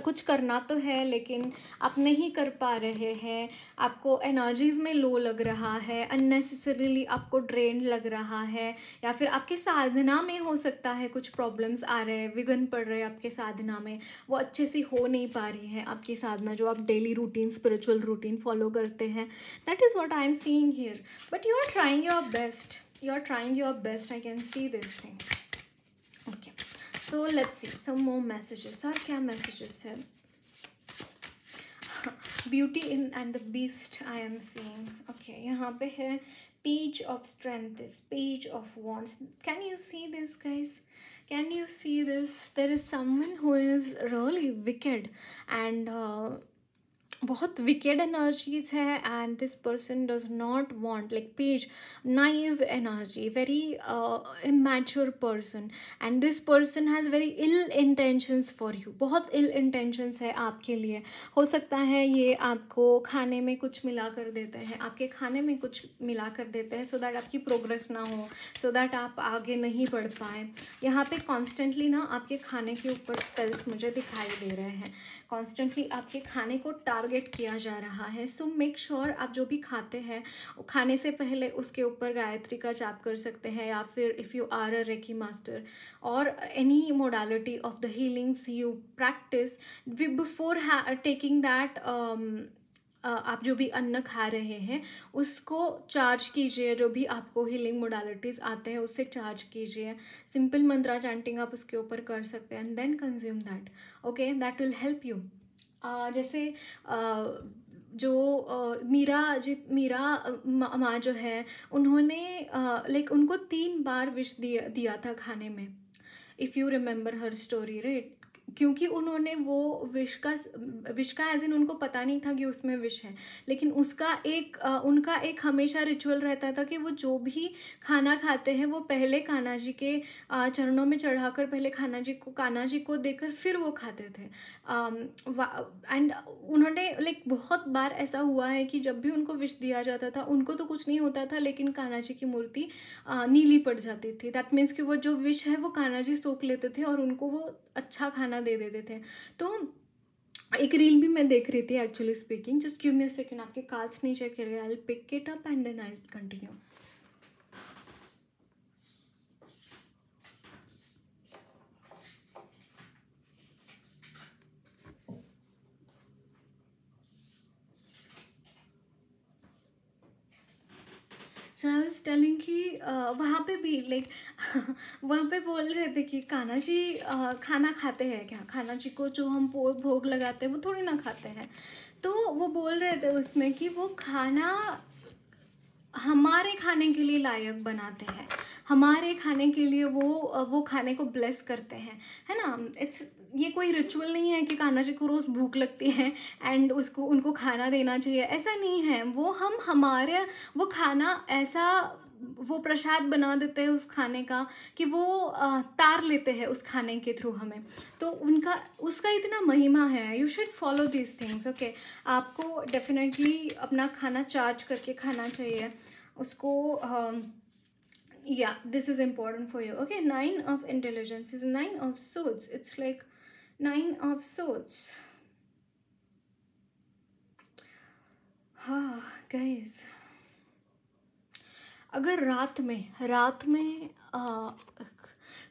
कुछ करना तो है लेकिन आप नहीं कर पा रहे हैं, आपको एनर्जीज़ में लो लग रहा है, अननेसेसरीली आपको ड्रेन लग रहा है, या फिर आपके साधना में हो सकता है कुछ प्रॉब्लम्स आ रहे हैं, विघ्न पड़ रहे हैं आपके साधना में, वो अच्छे से हो नहीं पा रही है आपकी साधना जो आप daily routine spiritual routine follow करते हैं। That is what I am seeing here, but you are trying your best, you are trying your best, I can see this thing, okay। So let's see some more messages। और क्या messages है। beauty in and the beast I am seeing, okay। यहाँ पे है page of strength, this page of wands। can you see this guys, can you see this? There is someone who is really wicked, and बहुत wicked energies है, and this person does not want, like page naive energy, very immature person, and this person has very ill intentions for you, बहुत ill intentions है आपके लिए। हो सकता है ये आपको खाने में कुछ मिला कर देते हैं, आपके खाने में कुछ मिला कर देते हैं, सो दैट आपकी प्रोग्रेस ना हो, सो दैट आप आगे नहीं बढ़ पाए। यहाँ पे कॉन्स्टेंटली ना आपके खाने के ऊपर स्पेल्स मुझे दिखाई दे रहे हैं, कॉन्स्टेंटली आपके खाने को टारगेट किया जा रहा है। सो मेक श्योर आप जो भी खाते हैं खाने से पहले उसके ऊपर गायत्री का जाप कर सकते हैं, या फिर if you are a reiki master और any modality of the healings you practice, before taking that आप जो भी अन्न खा रहे हैं उसको चार्ज कीजिए, जो भी आपको हीलिंग मोडालिटीज़ आते हैं उससे चार्ज कीजिए। सिंपल मंत्रा चैंटिंग आप उसके ऊपर कर सकते हैं, and then consume that, okay, that will help you. जैसे जो मीरा माँ जो है, उन्होंने लाइक उनको 3 बार विश दिया था खाने में, if you remember her story, right. क्योंकि उन्होंने वो विश का एज इन उनको पता नहीं था कि उसमें विश है, लेकिन उनका एक हमेशा रिचुअल रहता था कि वो जो भी खाना खाते हैं वो पहले कान्हा जी के चरणों में चढ़ाकर, पहले कान्हा जी को देकर फिर वो खाते थे। एंड उन्होंने लाइक बहुत बार ऐसा हुआ है कि जब भी उनको विश दिया जाता था उनको तो कुछ नहीं होता था, लेकिन कान्हा जी की मूर्ति नीली पड़ जाती थी। दैट मीन्स कि वो जो विश है वो कान्हा जी सोख लेते थे और उनको वो अच्छा खाना दे देते थे। तो एक रील भी मैं देख रही थी actually speaking, just give me a second, आपके कार्ड्स नहीं चेक करिए, I will pick it up and then I will continue. So I was telling कि वहाँ पे भी लाइक वहाँ पे बोल रहे थे कि कान्हा जी खाना खाते हैं क्या, कान्हा जी को जो हम भोग लगाते हैं वो थोड़ी ना खाते हैं। तो वो बोल रहे थे उसमें कि वो खाना हमारे खाने के लिए लायक बनाते हैं, हमारे खाने के लिए वो खाने को ब्लेस करते हैं, है ना। ये कोई रिचुअल नहीं है कि कान्हा जी को रोज़ भूख लगती है एंड उनको खाना देना चाहिए, ऐसा नहीं है। वो खाना ऐसा वो प्रसाद बना देते हैं उस खाने का कि वो तार लेते हैं उस खाने के थ्रू हमें। तो उसका इतना महिमा है, you should follow these things, okay. आपको डेफिनेटली अपना खाना चार्ज करके खाना चाहिए उसको। Yeah, this is important for you, okay। 9 of intelligence is 9 of swords, it's like 9 of swords। हाँ guys, अगर रात में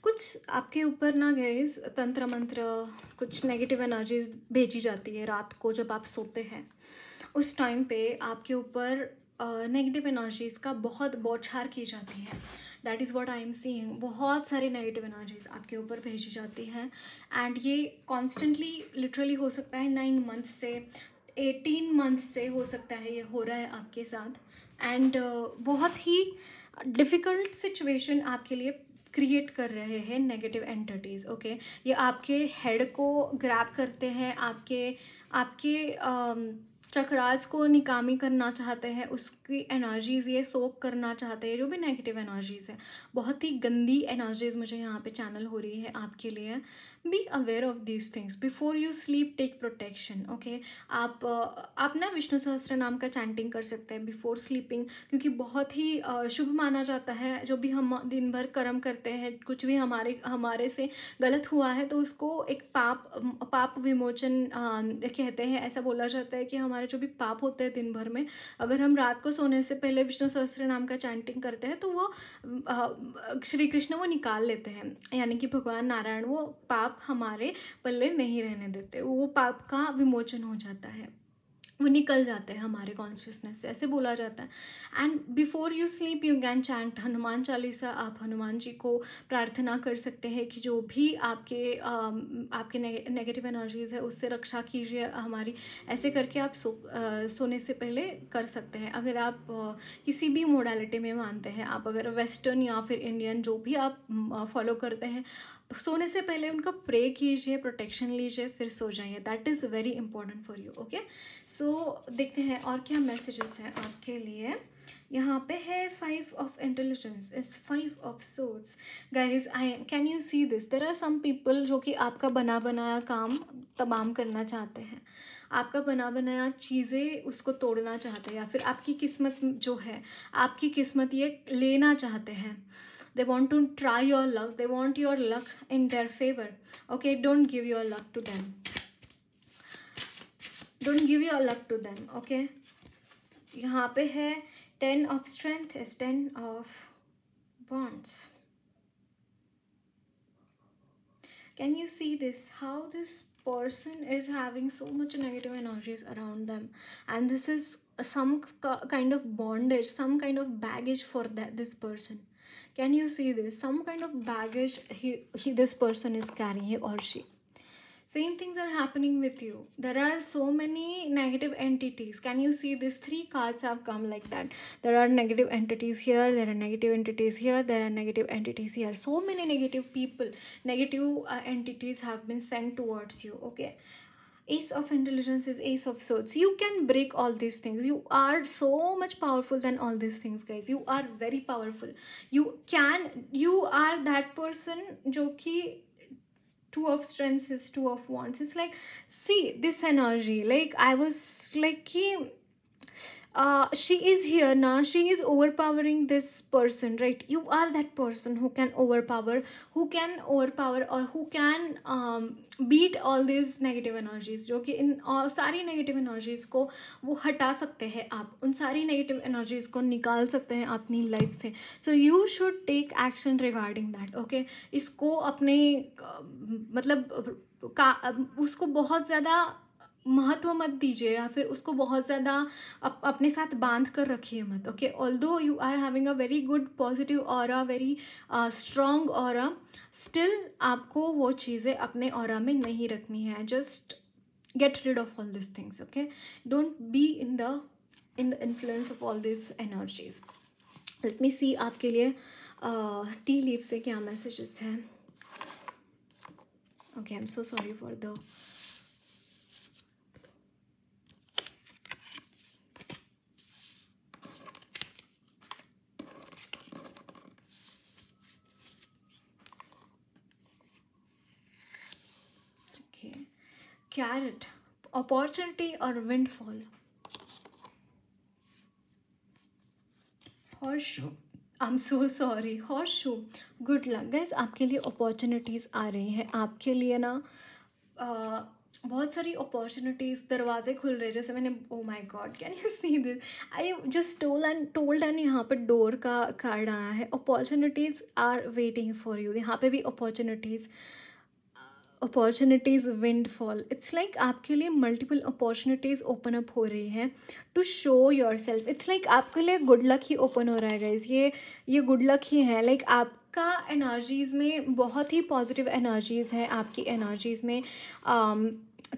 कुछ आपके ऊपर ना गाइस तंत्र मंत्र, कुछ नेगेटिव एनर्जीज भेजी जाती है रात को जब आप सोते हैं, उस टाइम पे आपके ऊपर नेगेटिव एनर्जीज का बहुत बौछार की जाती है। That is what I am seeing, बहुत सारी नेगेटिव एनर्जीज आपके ऊपर भेजी जाती हैं, एंड ये कॉन्स्टेंटली लिटरली हो सकता है 9 मंथ्स से 18 मंथ्स से हो सकता है ये हो रहा है आपके साथ। एंड बहुत ही डिफ़िकल्ट सिचुएशन आपके लिए क्रिएट कर रहे हैं नेगेटिव एंटिटीज़, ओके। ये आपके हेड को ग्रैब करते हैं, आपके चक्रास को निकामी करना चाहते हैं, उसकी एनर्जीज़ ये सोक करना चाहते हैं, जो भी नेगेटिव एनर्जीज़ है। बहुत ही गंदी एनर्जीज़ मुझे यहाँ पे चैनल हो रही है आपके लिए। Be aware of these things, before you sleep take protection, okay. आप ना विष्णु सहस्त्र नाम का चैंटिंग कर सकते हैं बिफोर स्लीपिंग, क्योंकि बहुत ही शुभ माना जाता है। जो भी हम दिन भर कर्म करते हैं, कुछ भी हमारे से गलत हुआ है तो उसको एक पाप विमोचन कहते हैं। ऐसा बोला जाता है कि हमारे जो भी पाप होते हैं दिन भर में, अगर हम रात को सोने से पहले विष्णु सहस्त्र नाम का चैंटिंग करते हैं तो वो श्री कृष्ण वो निकाल लेते हैं, यानी कि भगवान नारायण वो पाप हमारे पल्ले नहीं रहने देते, वो पाप का विमोचन हो जाता है, वो निकल जाते हैं हमारे कॉन्शियसनेस से, ऐसे बोला जाता है। And before you sleep you can chant Hanuman Chalisa. आप हनुमान जी को प्रार्थना कर सकते हैं कि जो भी आपके नेगेटिव एनर्जीज़ है उससे रक्षा कीजिए हमारी, ऐसे करके आप सोने से पहले कर सकते हैं। अगर आप किसी भी मोडालिटी में मानते हैं, आप अगर वेस्टर्न या फिर इंडियन जो भी आप फॉलो करते हैं, सोने से पहले उनका प्रे कीजिए, प्रोटेक्शन लीजिए, फिर सो जाइए. That is very important for you. Okay, so देखते हैं और क्या मैसेजेस हैं आपके लिए. यहाँ पे है 5 of intelligence, is 5 of swords. Guys, I can you see this, there are some people जो कि आपका बना बनाया काम तमाम करना चाहते हैं, आपका बना बनाया चीज़ें उसको तोड़ना चाहते हैं, या फिर आपकी किस्मत जो है, आपकी किस्मत ये लेना चाहते हैं. They want to try your luck, they want your luck in their favor. Okay, don't give your luck to them, don't give your luck to them. Okay, यहाँ पे है 10 of strength is 10 of wands. Can you see this, how this person is having so much negative energies around them, and this is some kind of bondage, some kind of baggage for this person. Can you see this, some kind of baggage this person is carrying, he or she. Same things are happening with you. There are so many negative entities. Can you see this? 3 cards have come like that. There are negative entities here, there are negative entities here, there are negative entities here. So many negative people, negative entities have been sent towards you. Okay, Ace of intelligence is Ace of swords. You can break all these things. You are so much powerful than all these things, guys. You are very powerful. You are that person जो कि 2 of strengths is 2 of wands. It's like, see this energy, like I was like कि she is here now, she is overpowering this person, right? You are that person who can overpower or who can beat all these negative energies, जो कि इन सारी negative energies को वो हटा सकते हैं. आप उन सारी negative energies को निकाल सकते हैं अपनी लाइफ से. So you should take action regarding that. Okay, इसको अपने मतलब उसको बहुत ज़्यादा महत्व मत दीजिए, या फिर उसको बहुत ज़्यादा अपने साथ बांध कर रखिए मत. Okay, although you are having a very good positive aura, very strong aura, still आपको वो चीज़ें अपने ऑरा में नहीं रखनी है. Just get rid of all this things. Okay, don't be in the influence of all this energies. Let me see आपके लिए टी लीफ से क्या मैसेजेस हैं. Okay, I am so sorry for the Carrot, opportunity or windfall. Horseshoe, I'm so sorry. Horseshoe, good luck guys. आपके लिए opportunities आ रही हैं. आपके लिए ना बहुत सारी opportunities, दरवाजे खुल रहे हैं. जैसे मैंने oh my god, can you see this? I just told and यहाँ पे door का कार्ड आया है. Opportunities are waiting for you. यहाँ पे भी opportunities windfall. It's like आपके लिए multiple opportunities open up हो रही हैं to show yourself. It's like आपके लिए good luck ही open हो रहा है guys. ये good luck ही है. Like आपका energies में बहुत ही positive energies है. आपकी energies में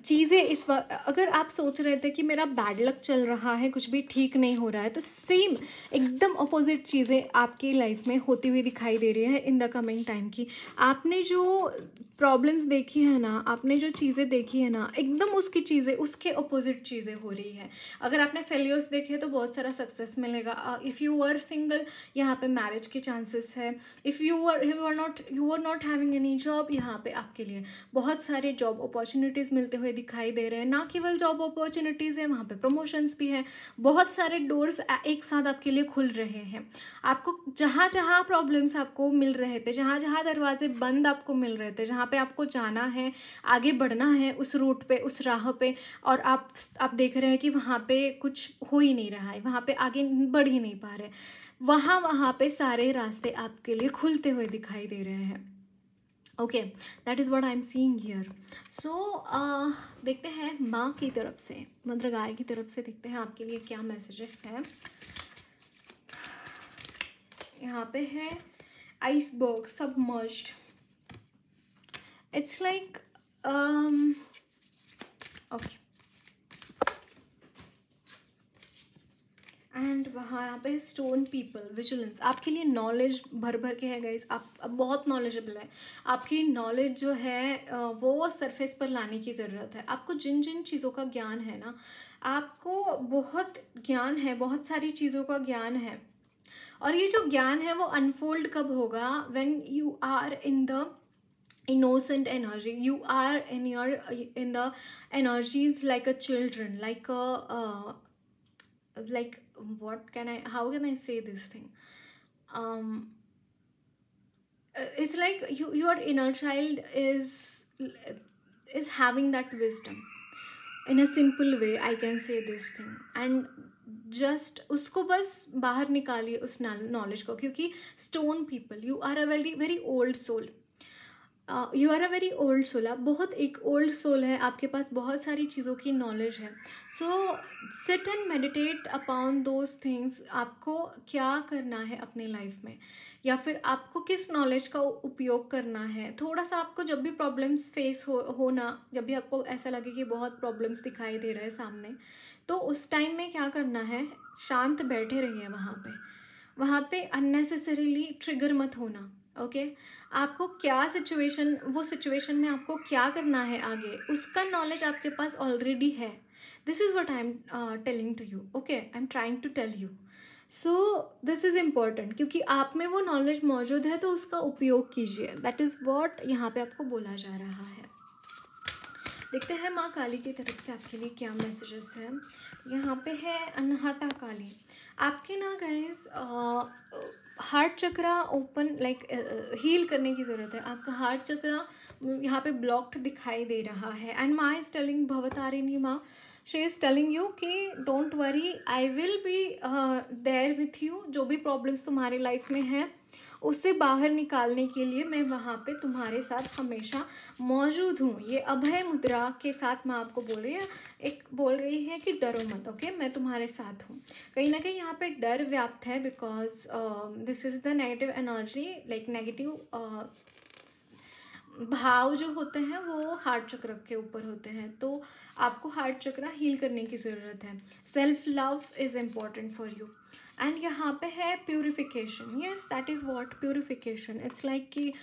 चीज़ें इस वक्त, अगर आप सोच रहे थे कि मेरा बैड लक चल रहा है, कुछ भी ठीक नहीं हो रहा है, तो सेम एकदम अपोजिट चीज़ें आपकी लाइफ में होती हुई दिखाई दे रही है इन द कमिंग टाइम की. आपने जो प्रॉब्लम्स देखी है ना, आपने जो चीज़ें देखी है ना, एकदम उसकी चीज़ें, उसके अपोजिट चीज़ें हो रही है. अगर आपने फेलियर्स देखे तो बहुत सारा सक्सेस मिलेगा. इफ़ यू आर सिंगल, यहाँ पे मैरिज के चांसेस है. If you are not having any job, यहाँ पे आपके लिए बहुत सारे जॉब अपॉर्चुनिटीज़ मिलते हुए दिखाई दे रहे हैं. ना केवल जॉब अपॉर्चुनिटीज़ है, वहाँ पे प्रमोशंस भी है. बहुत सारे डोर्स एक साथ आपके लिए खुल रहे हैं. आपको जहाँ जहाँ प्रॉब्लम्स आपको मिल रहे थे, जहाँ जहाँ दरवाजे बंद आपको मिल रहे थे, जहाँ पे आपको जाना है, आगे बढ़ना है उस रूट पे, उस राह पे, और आप देख रहे हैं कि वहाँ पे कुछ हो ही नहीं रहा है, वहाँ पे आगे बढ़ ही नहीं पा रहे, वहाँ पे सारे रास्ते आपके लिए खुलते हुए दिखाई दे रहे हैं. Okay, that is what I am seeing here. So देखते हैं माँ की तरफ से, मदर गाय की तरफ से देखते हैं आपके लिए क्या मैसेजेस हैं. यहाँ पे है iceberg, submerged. It's like okay, and वहाँ यहाँ पे स्टोन पीपल, विजिलेंस, आपके लिए नॉलेज भर भर के है गाइज, आप अब बहुत नॉलेजेबल है, आपकी नॉलेज जो है वो सरफेस पर लाने की ज़रूरत है। आपको जिन जिन चीज़ों का ज्ञान है ना, आपको बहुत ज्ञान है, बहुत सारी चीज़ों का ज्ञान है, और ये जो ज्ञान है वो अनफोल्ड कब होगा, when you are in the innocent energy, you are in the energies like a children, like a like what can I, how can I say this thing, um it's like your inner child is having that wisdom, in a simple way I can say this thing, and just उसको बस बाहर निकालिए उस knowledge को, क्योंकि stone people, you are a very very old soul, you are a very old soul, आप बहुत एक ओल्ड सोल है, आपके पास बहुत सारी चीज़ों की नॉलेज है। So sit and meditate upon those things, आपको क्या करना है अपने लाइफ में, या फिर आपको किस नॉलेज का उपयोग करना है। थोड़ा सा आपको जब भी प्रॉब्लम्स फेस होना, जब भी आपको ऐसा लगे कि बहुत प्रॉब्लम्स दिखाई दे रहे हैं सामने, तो उस टाइम में क्या करना है, शांत बैठे रहिए वहाँ पे अननेसेसरीली ट्रिगर मत होना। ओके आपको क्या सिचुएशन, वो सिचुएशन में आपको क्या करना है आगे, उसका नॉलेज आपके पास ऑलरेडी है। This is what I am telling to you, okay I am trying to tell you. So this is important, क्योंकि आप में वो नॉलेज मौजूद है, तो उसका उपयोग कीजिए। दैट इज़ व्हाट यहाँ पे आपको बोला जा रहा है। देखते हैं माँ काली की तरफ से आपके लिए क्या मैसेजेस हैं। यहाँ पे है अनहता काली, आपके ना गाइस हार्ट चक्रा ओपन, लाइक हील करने की ज़रूरत है। आपका हार्ट चक्रा यहाँ पे ब्लॉक्ड दिखाई दे रहा है, एंड माँ is telling, Bhavatarini Maa, she is telling you कि don't worry, I will be there with you. जो भी प्रॉब्लम्स तुम्हारी लाइफ में हैं उससे बाहर निकालने के लिए मैं वहाँ पे तुम्हारे साथ हमेशा मौजूद हूँ। ये अभय मुद्रा के साथ मैं आपको बोल रही है कि डरो मत, ओके मैं तुम्हारे साथ हूँ। कहीं ना कहीं यहाँ पे डर व्याप्त है, because this is the negative energy, like negative भाव जो होते हैं वो हार्ट चक्र के ऊपर होते हैं, तो आपको हार्ट चक्र हील करने की ज़रूरत है। Self love is important for you. And यहाँ पे है purification, yes that is what purification, it's like कि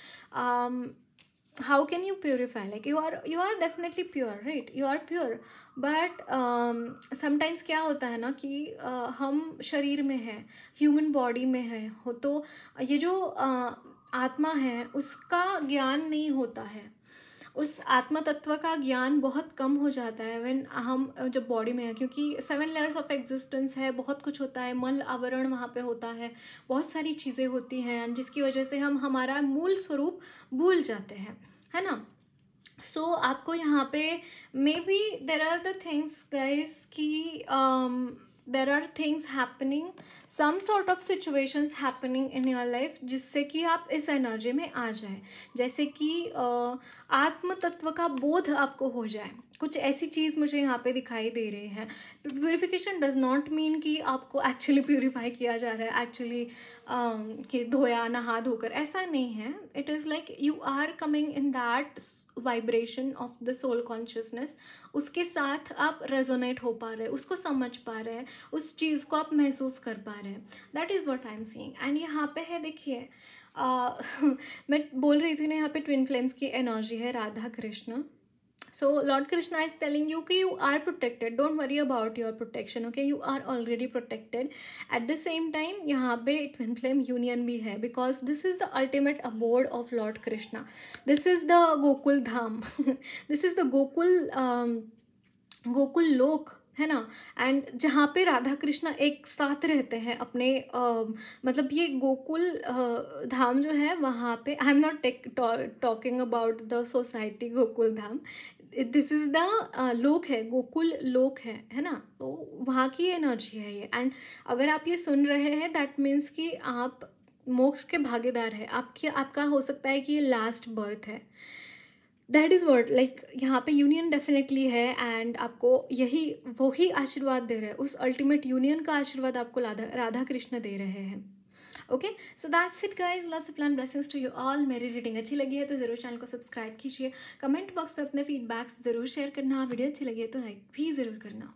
how can you purify, like you are definitely pure, right, you are pure, but sometimes क्या होता है ना कि हम शरीर में हैं, ह्यूमन बॉडी में है हो, तो ये जो आत्मा है उसका ज्ञान नहीं होता है, उस आत्मा तत्व का ज्ञान बहुत कम हो जाता है व्हेन हम जब बॉडी में है, क्योंकि 7 लेयर्स ऑफ एग्जिस्टेंस है, बहुत कुछ होता है, मल आवरण वहाँ पे होता है, बहुत सारी चीज़ें होती हैं जिसकी वजह से हम हमारा मूल स्वरूप भूल जाते हैं, है ना। सो आपको यहाँ पे maybe there are the things guys कि there are things happening, some sort of situations happening in your life, जिससे कि आप इस एनर्जी में आ जाए, जैसे कि आत्म तत्व का बोध आपको हो जाए, कुछ ऐसी चीज़ मुझे यहाँ पे दिखाई दे रही है। प्यूरिफिकेशन डज नॉट मीन कि आपको एक्चुअली प्यूरिफाई किया जा रहा है, एक्चुअली कि धोया नहा धोकर, ऐसा नहीं है। It is like you are coming in that vibration of the soul consciousness, उसके साथ आप रेजोनेट हो पा रहे हैं, उसको समझ पा रहे हैं, उस चीज़ को आप महसूस कर पा रहे हैं। That is what I am seeing. And यहाँ पे है देखिए मैं बोल रही थी ना, यहाँ पे ट्विन फ्लेम्स की एनर्जी है, Radha Krishna. So Lord Krishna is telling you कि you are protected, don't worry about your protection, okay, you are already protected। At the same time यहाँ पे twin flame union भी है, because this is the ultimate abode of Lord Krishna, this is the Gokul Dham this is the Gokul लोक, है ना। And जहाँ पे राधा कृष्ण एक साथ रहते हैं अपने मतलब ये गोकुल धाम जो है वहाँ पे, आई am not talking about the society Gokul Dham, this is the लोक है, गोकुल लोक है ना, तो वहाँ की एनर्जी है ये। एंड अगर आप ये सुन रहे हैं दैट मीन्स कि आप मोक्ष के भागीदार हैं, आपका हो सकता है कि ये लास्ट बर्थ है। दैट इज़ वर्ड लाइक यहाँ पे यूनियन डेफिनेटली है, एंड आपको वही आशीर्वाद दे रहे हैं, उस अल्टीमेट यूनियन का आशीर्वाद आपको राधा कृष्ण दे रहे हैं। Okay so that's it guys, lots of love blessings to you all. मेरी रीडिंग अच्छी लगी है तो ज़रूर चैनल को सब्सक्राइब कीजिए, कमेंट बॉक्स में अपने फीडबैक्स ज़रूर शेयर करना, वीडियो अच्छी लगी है तो लाइक भी ज़रूर करना।